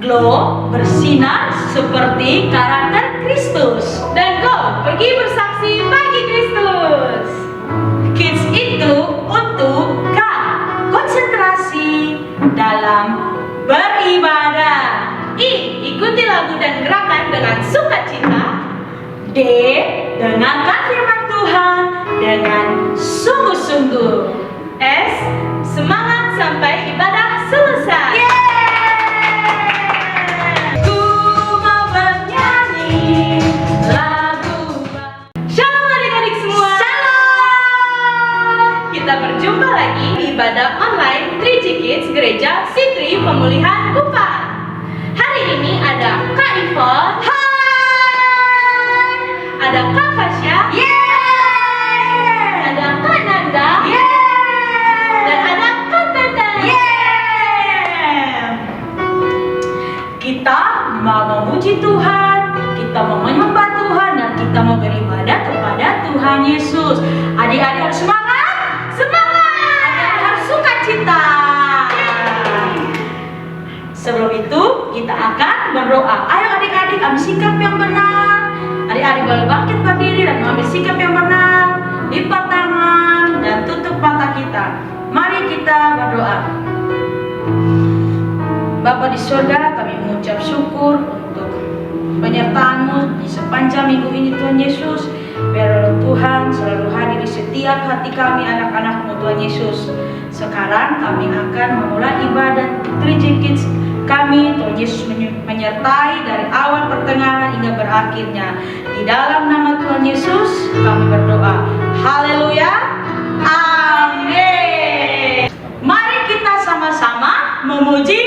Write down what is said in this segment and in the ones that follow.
Glow bersinar seperti karakter Kristus. Dan Go pergi bersaksi bagi Kristus. Kids itu untuk K, konsentrasi dalam beribadah. I, ikuti lagu dan gerakan dengan sukacita. D, dengarkan firman Tuhan dengan sungguh-sungguh. S, semangat sampai ibadah selesai. Ku mau bernyanyi lagu. Shalom adik-adik semua. Shalom. Kita berjumpa lagi di ibadah online 3G Kids Gereja Sitri Pemulihan Kupang. Hari ini ada Kak Ivon, Hai. ada Kak Fasya, Yeay. ada Kak Nanda, Yeay. dan ada Kak Teten. Yeay. Kita mau memuji Tuhan, kita mau menyembah Tuhan, dan kita mau beribadah kepada Tuhan Yesus. Adik-adik harus semangat, semangat. Adik-adik harus sukacita. Sebelum itu kita akan berdoa. Ayo adik-adik ambil sikap yang benar. Adik-adik boleh bangkit berdiri dan mengambil sikap yang benar. Lipat tangan dan tutup mata kita. Mari kita berdoa. Bapa di surga, kami mengucap syukur untuk penyertaan-Mu di sepanjang minggu ini Tuhan Yesus. Biar Tuhan selalu hadir di setiap hati kami anak-anak-Mu Tuhan Yesus. Sekarang kami akan memulai ibadah 3G Kids kami. Tuhan Yesus menyertai dari awal pertengahan hingga berakhirnya. Di dalam nama Tuhan Yesus kami berdoa. Haleluya. Amin. Mari kita sama-sama memuji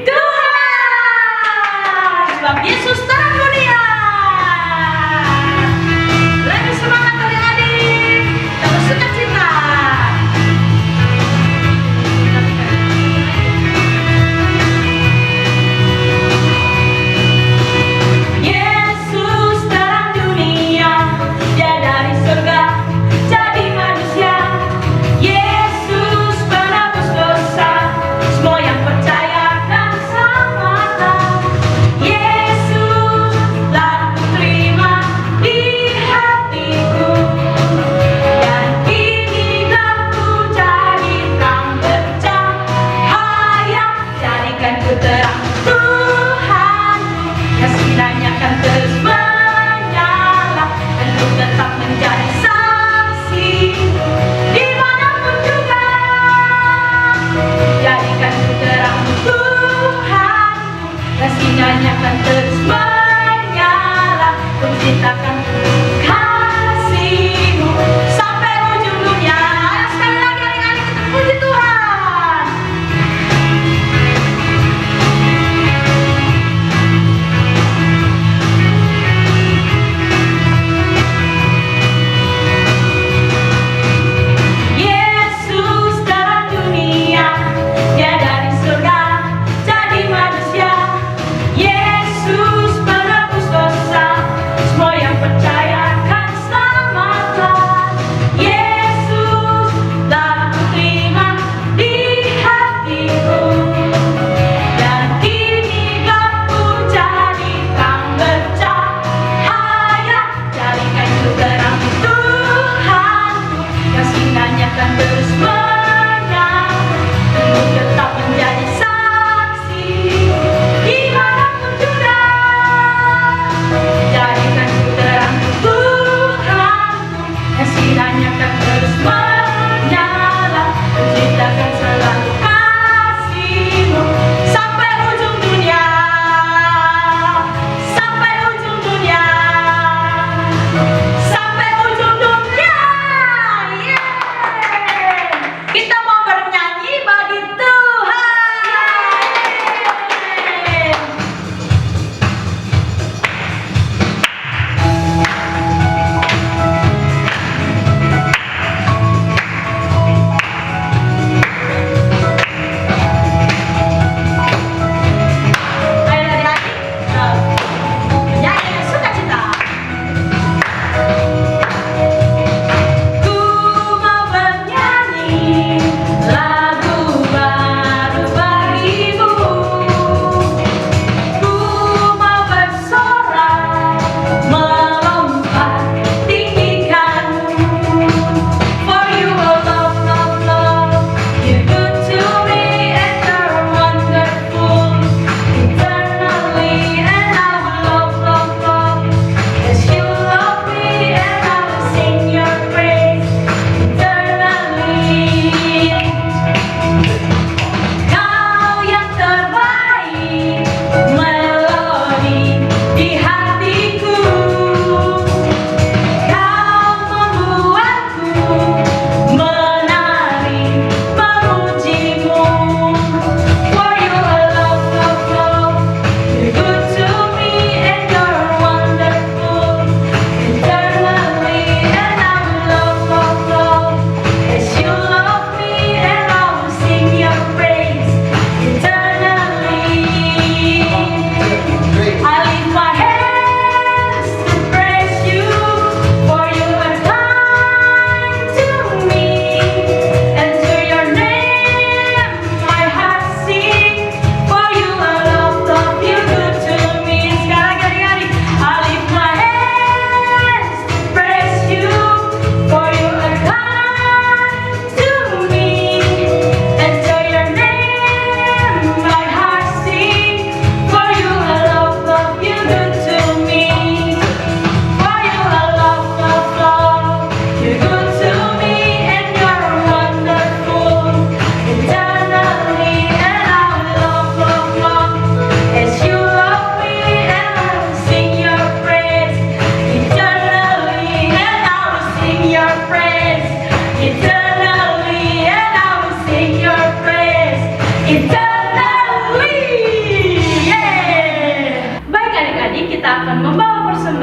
Tuhan. Sebab Yesus terang dunia. Lebih semangat adik-adik. Kita bersukacita. Yesus terang dunia, Dia dari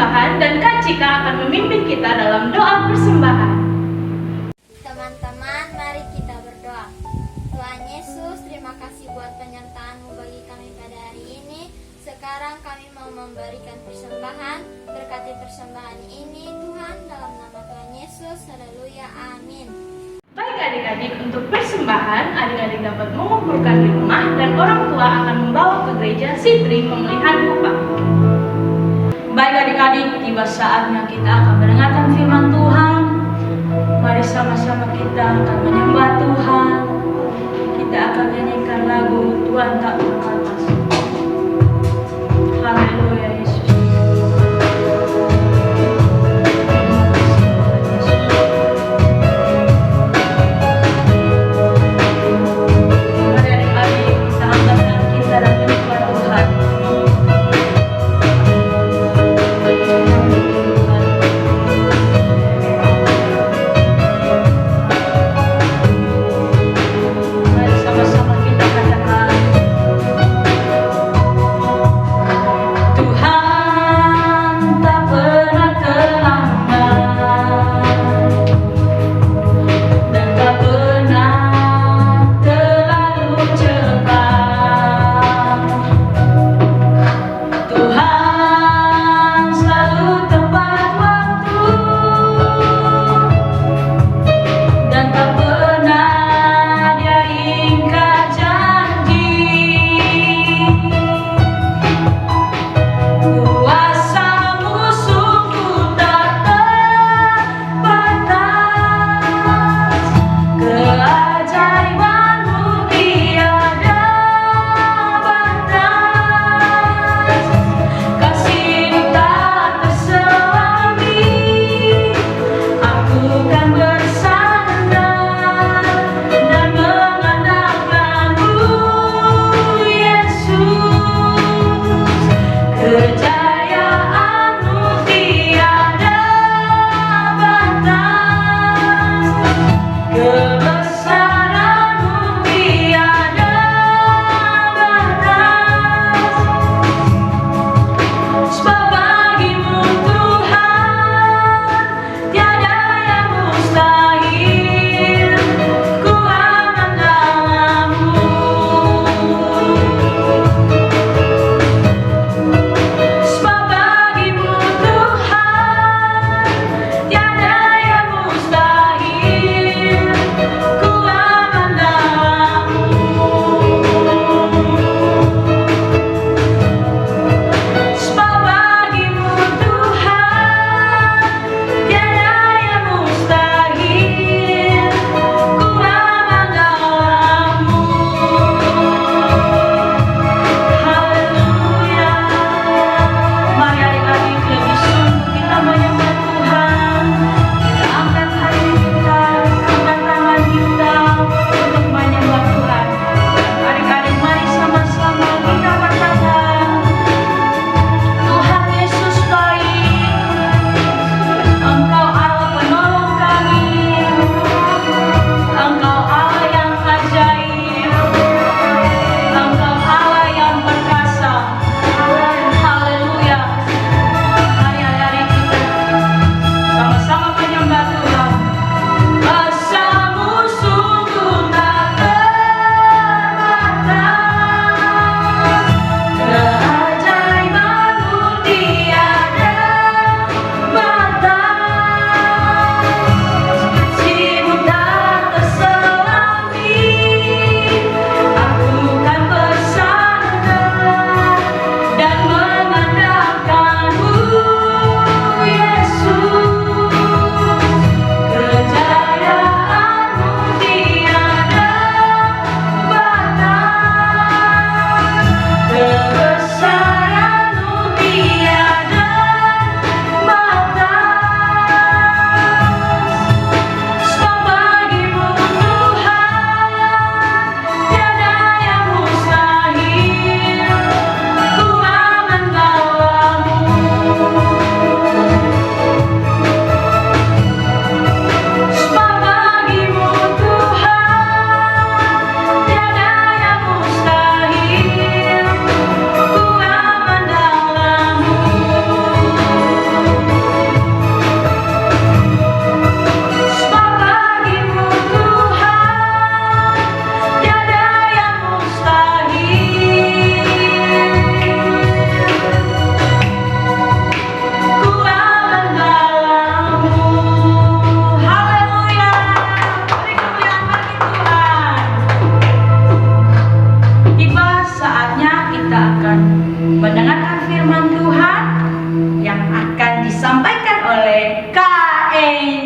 persembahan dan Kak Cika akan memimpin kita dalam doa persembahan. Teman-teman, mari kita berdoa. Tuhan Yesus, terima kasih buat penyertaan-Mu bagi kami pada hari ini. Sekarang kami mau memberikan persembahan. Berkati persembahan ini Tuhan, dalam nama Tuhan Yesus. Haleluya, amin. Baik adik-adik, untuk persembahan, adik-adik dapat mengumpulkan di rumah dan orang tua akan membawa ke gereja Sitri Pemulihan Kupang. Baik adik-adik, tiba saatnya kita akan mendengarkan firman Tuhan. Mari sama-sama kita akan menyembah Tuhan. Kita akan nyanyikan lagu Tuhan Tak Terbatas. Haleluya Yesus. Mari adik-adik, kita angkatkan kita dan menyembah Tuhan. Mari sama-sama kita katakan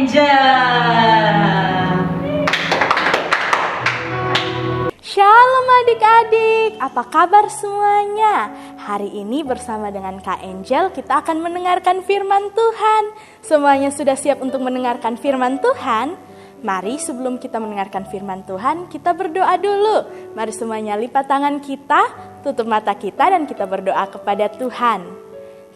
Angel. Shalom adik-adik, apa kabar semuanya? Hari ini bersama dengan Kak Angel kita akan mendengarkan firman Tuhan. Semuanya sudah siap untuk mendengarkan firman Tuhan? Mari sebelum kita mendengarkan firman Tuhan, kita berdoa dulu. Mari semuanya lipat tangan kita, tutup mata kita dan kita berdoa kepada Tuhan.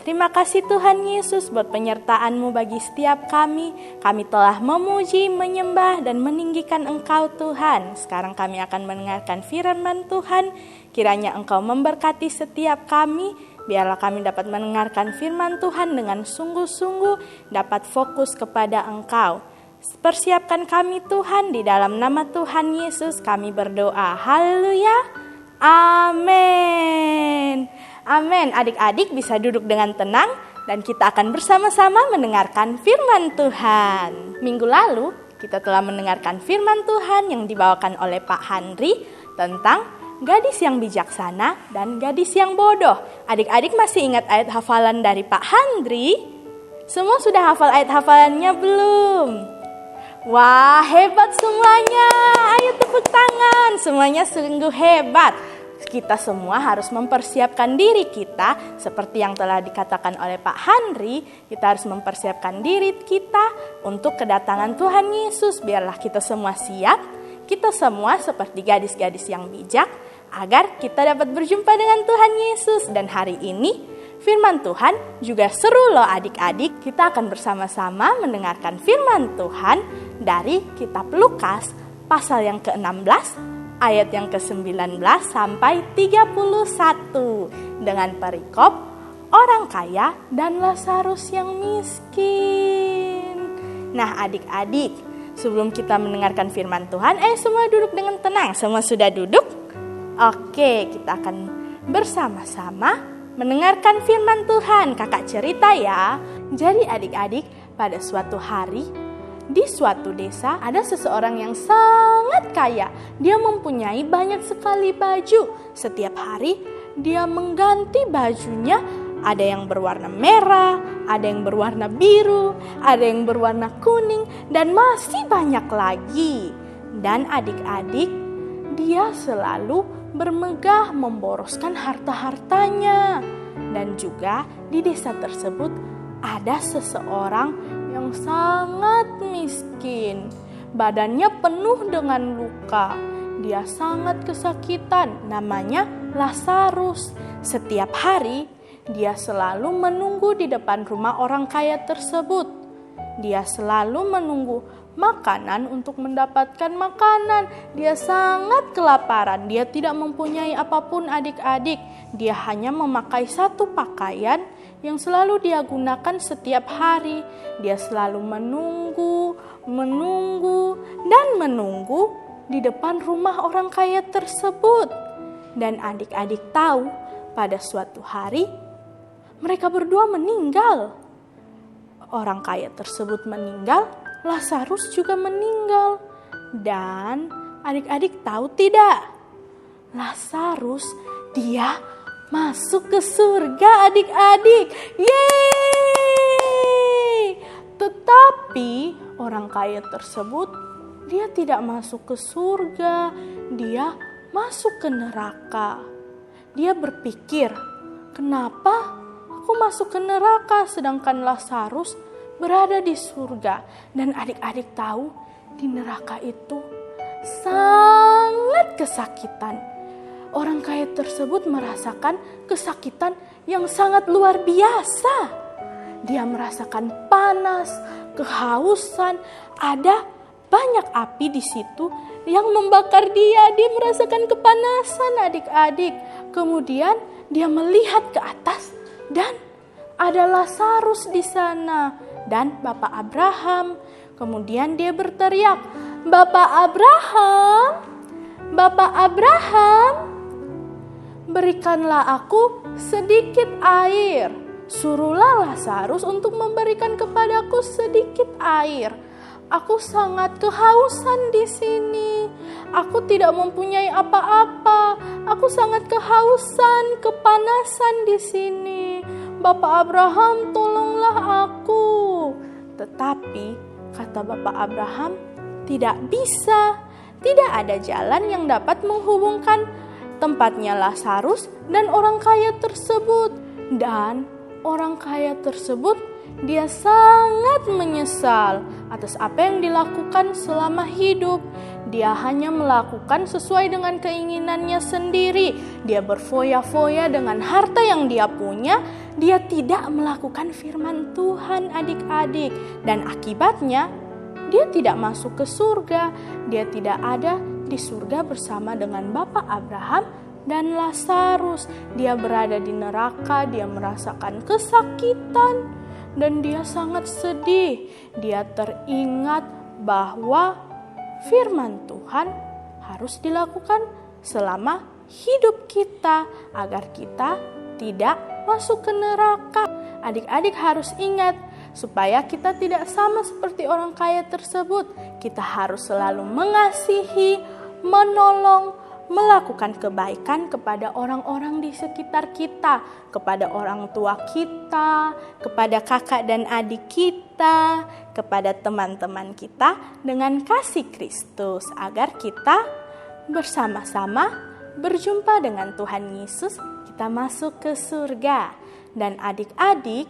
Terima kasih Tuhan Yesus buat penyertaan-Mu bagi setiap kami. Kami telah memuji, menyembah, dan meninggikan Engkau Tuhan. Sekarang kami akan mendengarkan firman Tuhan. Kiranya Engkau memberkati setiap kami. Biarlah kami dapat mendengarkan firman Tuhan dengan sungguh-sungguh, dapat fokus kepada Engkau. Persiapkan kami Tuhan, di dalam nama Tuhan Yesus kami berdoa. Haleluya. Amin. Amin. Adik-adik bisa duduk dengan tenang dan kita akan bersama-sama mendengarkan firman Tuhan. Minggu lalu kita telah mendengarkan firman Tuhan yang dibawakan oleh Pak Handri tentang gadis yang bijaksana dan gadis yang bodoh. Adik-adik masih ingat ayat hafalan dari Pak Handri? Semua sudah hafal ayat hafalannya belum? Wah, hebat semuanya. Ayo tepuk tangan. Semuanya sungguh hebat. Kita semua harus mempersiapkan diri kita seperti yang telah dikatakan oleh Pak Handri. Kita harus mempersiapkan diri kita untuk kedatangan Tuhan Yesus. Biarlah kita semua siap. Kita semua seperti gadis-gadis yang bijak agar kita dapat berjumpa dengan Tuhan Yesus. Dan hari ini firman Tuhan juga seru loh adik-adik. Kita akan bersama-sama mendengarkan firman Tuhan dari kitab Lukas pasal yang ke-16 ayat yang ke-19 sampai 31 dengan perikop orang kaya dan Lazarus yang miskin. Nah adik-adik, sebelum kita mendengarkan firman Tuhan, semua duduk dengan tenang. Semua sudah duduk? Oke, kita akan bersama-sama mendengarkan firman Tuhan. Kakak cerita ya. Jadi adik-adik, pada suatu hari di suatu desa ada seseorang yang sangat kaya. Dia mempunyai banyak sekali baju. Setiap hari dia mengganti bajunya. Ada yang berwarna merah, ada yang berwarna biru, ada yang berwarna kuning, dan masih banyak lagi. Dan adik-adik, dia selalu bermegah memboroskan harta-hartanya. Dan juga di desa tersebut ada seseorang yang sangat miskin. Badannya penuh dengan luka. Dia sangat kesakitan. Namanya Lazarus. Setiap hari dia selalu menunggu di depan rumah orang kaya tersebut. Dia selalu menunggu makanan untuk mendapatkan makanan. Dia sangat kelaparan. Dia tidak mempunyai apapun adik-adik. Dia hanya memakai satu pakaian yang selalu dia gunakan setiap hari. Dia selalu menunggu di depan rumah orang kaya tersebut. Dan adik-adik tahu, pada suatu hari mereka berdua meninggal. Orang kaya tersebut meninggal, Lazarus juga meninggal. Dan adik-adik tahu tidak? Lazarus dia masuk ke surga adik-adik. Yeay! Tetapi orang kaya tersebut dia tidak masuk ke surga. Dia masuk ke neraka. Dia berpikir, kenapa aku masuk ke neraka sedangkan Lazarus berada di surga? Dan adik-adik tahu di neraka itu sangat kesakitan. Orang kaya tersebut merasakan kesakitan yang sangat luar biasa. Dia merasakan panas, kehausan, ada banyak api di situ yang membakar dia. Dia merasakan kepanasan adik-adik. Kemudian dia melihat ke atas dan ada Lazarus di sana dan Bapak Abraham. Kemudian dia berteriak, Bapak Abraham, Bapak Abraham, berikanlah aku sedikit air. Suruhlah Lazarus untuk memberikan kepadaku sedikit air. Aku sangat kehausan di sini. Aku tidak mempunyai apa-apa. Aku sangat kehausan, kepanasan di sini. Bapak Abraham, tolonglah aku. Tetapi Kata Bapak Abraham, tidak bisa. Tidak ada jalan yang dapat menghubungkan tempatnya Lazarus dan orang kaya tersebut. Dan orang kaya tersebut, dia sangat menyesal atas apa yang dilakukan selama hidup. Dia hanya melakukan sesuai dengan keinginannya sendiri. Dia berfoya-foya dengan harta yang dia punya. Dia tidak melakukan firman Tuhan, adik-adik. Dan akibatnya, dia tidak masuk ke surga. Dia tidak ada di surga bersama dengan Bapak Abraham dan Lazarus. Dia berada di neraka. Dia merasakan kesakitan. Dan dia sangat sedih. Dia teringat bahwa firman Tuhan harus dilakukan selama hidup kita agar kita tidak masuk ke neraka. Adik-adik harus ingat, supaya kita tidak sama seperti orang kaya tersebut, kita harus selalu mengasihi, menolong, melakukan kebaikan kepada orang-orang di sekitar kita, kepada orang tua kita, kepada kakak dan adik kita, kepada teman-teman kita dengan kasih Kristus, agar kita bersama-sama berjumpa dengan Tuhan Yesus, kita masuk ke surga. Dan adik-adik,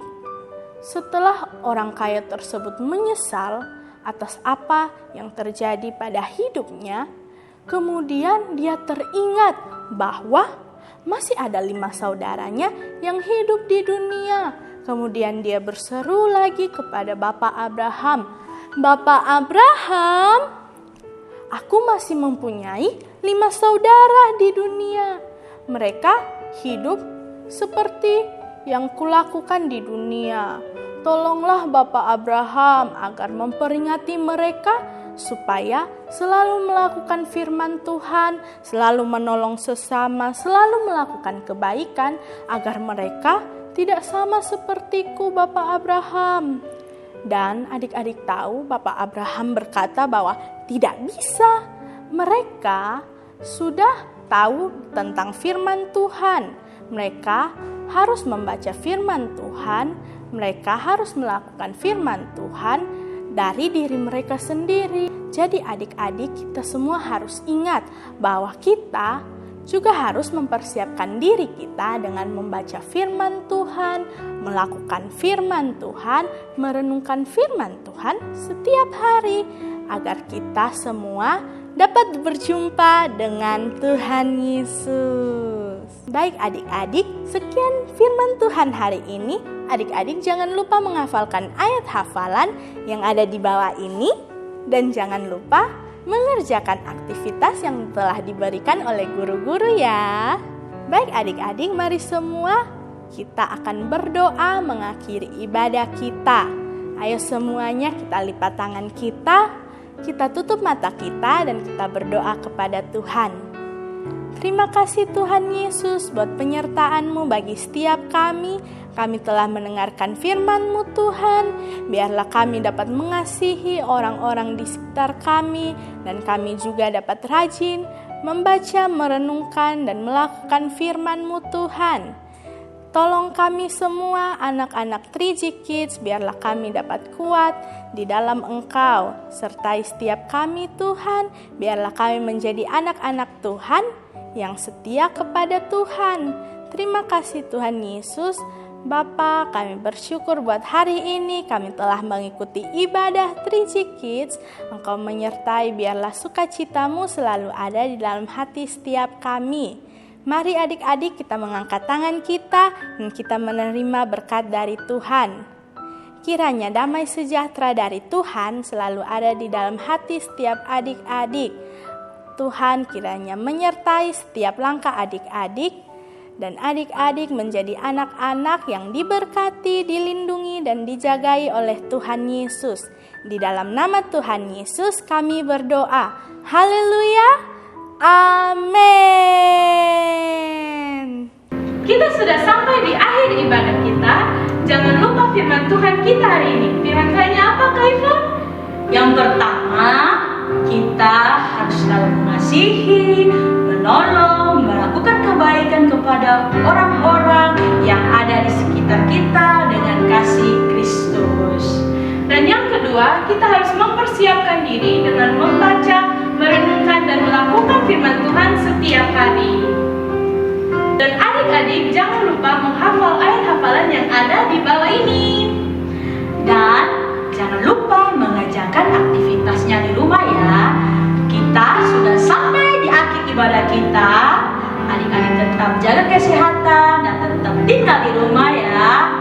setelah orang kaya tersebut menyesal atas apa yang terjadi pada hidupnya, kemudian dia teringat bahwa masih ada 5 saudaranya yang hidup di dunia. Kemudian dia berseru lagi kepada Bapak Abraham, "Bapak Abraham, aku masih mempunyai 5 saudara di dunia. Mereka hidup seperti yang kulakukan di dunia. Tolonglah Bapak Abraham agar memperingati mereka supaya selalu melakukan firman Tuhan, selalu menolong sesama, selalu melakukan kebaikan agar mereka tidak sama sepertiku, Bapak Abraham." Dan adik-adik tahu Bapak Abraham berkata bahwa tidak bisa. Mereka sudah tahu tentang firman Tuhan. Mereka harus membaca firman Tuhan, mereka harus melakukan firman Tuhan dari diri mereka sendiri. Jadi adik-adik, kita semua harus ingat bahwa kita juga harus mempersiapkan diri kita dengan membaca firman Tuhan, melakukan firman Tuhan, merenungkan firman Tuhan setiap hari agar kita semua dapat berjumpa dengan Tuhan Yesus. Baik adik-adik, sekian firman Tuhan hari ini. Adik-adik jangan lupa menghafalkan ayat hafalan yang ada di bawah ini. Dan jangan lupa mengerjakan aktivitas yang telah diberikan oleh guru-guru ya. Baik adik-adik, mari semua kita akan berdoa mengakhiri ibadah kita. Ayo semuanya kita lipat tangan kita tutup mata kita dan kita berdoa kepada Tuhan. Terima kasih Tuhan Yesus buat penyertaan-Mu bagi setiap kami. Kami telah mendengarkan firman-Mu Tuhan. Biarlah kami dapat mengasihi orang-orang di sekitar kami. Dan kami juga dapat rajin membaca, merenungkan, dan melakukan firman-Mu Tuhan. Tolong kami semua anak-anak 3G Kids, biarlah kami dapat kuat di dalam Engkau. Sertai setiap kami Tuhan, biarlah kami menjadi anak-anak Tuhan yang setia kepada Tuhan. Terima kasih Tuhan Yesus. Bapa, kami bersyukur buat hari ini kami telah mengikuti ibadah 3G Kids. Engkau menyertai, biarlah sukacita-Mu selalu ada di dalam hati setiap kami. Mari adik-adik kita mengangkat tangan kita dan kita menerima berkat dari Tuhan. Kiranya damai sejahtera dari Tuhan selalu ada di dalam hati setiap adik-adik. Tuhan kiranya menyertai setiap langkah adik-adik dan adik-adik menjadi anak-anak yang diberkati, dilindungi dan dijagai oleh Tuhan Yesus. Di dalam nama Tuhan Yesus kami berdoa. Haleluya. Amin. Kita sudah sampai di akhir ibadah kita. Jangan lupa firman Tuhan kita hari ini. Firman Tuhannya apa, Kak Ivon? Yang pertama, kita harus selalu mengasihi, menolong, melakukan kebaikan kepada orang-orang yang ada di sekitar kita dengan kasih Kristus. Dan yang kedua, kedua, kita harus mempersiapkan diri dengan membaca, merenungkan, dan melakukan firman Tuhan setiap hari. Dan adik-adik jangan lupa menghafal ayat hafalan yang ada di bawah ini. Dan jangan lupa mengerjakan aktivitasnya di rumah ya. Kita sudah sampai di akhir ibadah kita. Adik-adik tetap jaga kesehatan dan tetap tinggal di rumah ya.